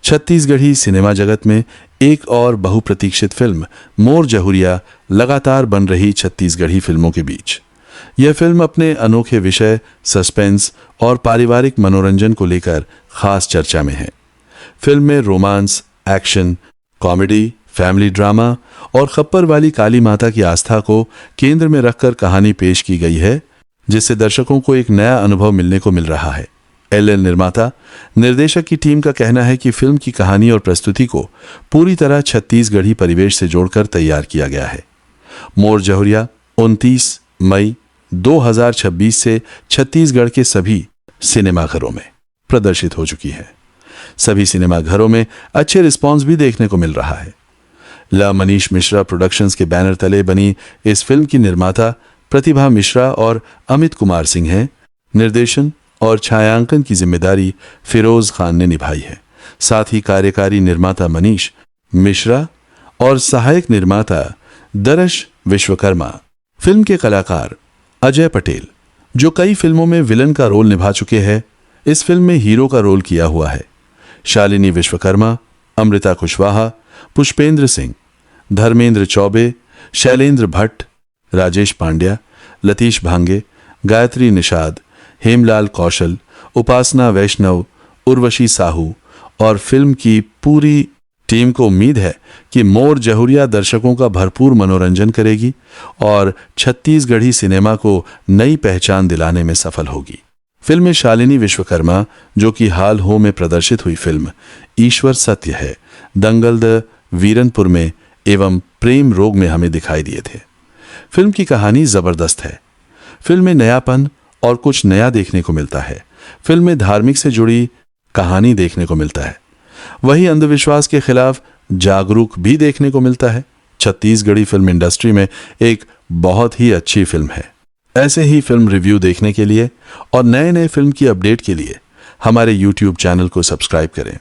Chhattisgarhi cinema जगत में एक और बहुप्रतीक्षित फिल्म मोर जहुरिया लगातार बन रही छत्तीसगढ़ी फिल्मों के बीच। यह फिल्म अपने अनोखे विषय, सस्पेंस और पारिवारिक मनोरंजन को लेकर खास चर्चा में है। फिल्म में romance, action, comedy, family drama और खप्पर वाली काली माता की आस्था को केंद्र में रखकर कहानी पेश की गई है, जिससे दर्शकों को एक नया अनुभव मिलने को मिल रहा है। एल.एल. निर्माता निर्देशक की टीम का कहना है कि फिल्म की कहानी और प्रस्तुति को पूरी तरह छत्तीसगढ़ी परिवेश से जोड़कर तैयार किया गया है। मोर जहुरिया 29 मई 2026 से छत्तीसगढ़ के सभी सिनेमाघरों में प्रदर्शित हो चुकी है। सभी सिनेमाघरों में अच्छे रिस्पांस भी देखने को मिल रहा है। ल मनीष मिश्रा प्रोडक्शंस के बैनर तले बनी इस फिल्म की निर्माता प्रतिभा मिश्रा और अमित कुमार सिंह हैं। निर्देशन और छायांकन की जिम्मेदारी फिरोज खान ने निभाई है। साथ ही कार्यकारी निर्माता मनीष मिश्रा और सहायक निर्माता दरश विश्वकर्मा। फिल्म के कलाकार अजय पटेल, जो कई फिल्मों में विलन का रोल निभा चुके हैं, इस फिल्म में हीरो का रोल किया हुआ है। शालिनी विश्वकर्मा, अमृता कुशवाहा, पुष्पेंद्र सिंह, धर्मेंद्र चौबे, शैलेंद्र भट्ट, राजेश पांड्या, लतीश भांगे, गायत्री निषाद, हेमलाल कौशल, उपासना वैष्णव, उर्वशी साहू और फिल्म की पूरी टीम को उम्मीद है कि मोर जहुरिया दर्शकों का भरपूर मनोरंजन करेगी और छत्तीसगढ़ी सिनेमा को नई पहचान दिलाने में सफल होगी। फिल्म में शालिनी विश्वकर्मा, जो कि हाल हो में प्रदर्शित हुई फिल्म ईश्वर सत्य है, दंगल द वीरनपुर में एवं प्रेम रोग में हमें दिखाई दिए थे। फिल्म की कहानी जबरदस्त है। फिल्म में नयापन और कुछ नया देखने को मिलता है। फिल्म में धार्मिक से जुड़ी कहानी देखने को मिलता है। वही अंधविश्वास के खिलाफ जागरूक भी देखने को मिलता है। छत्तीसगढ़ी फिल्म इंडस्ट्री में एक बहुत ही अच्छी फिल्म है। ऐसे ही फिल्म रिव्यू देखने के लिए और नए नए फिल्म की अपडेट के लिए हमारे YouTube चैनल को सब्सक्राइब करें।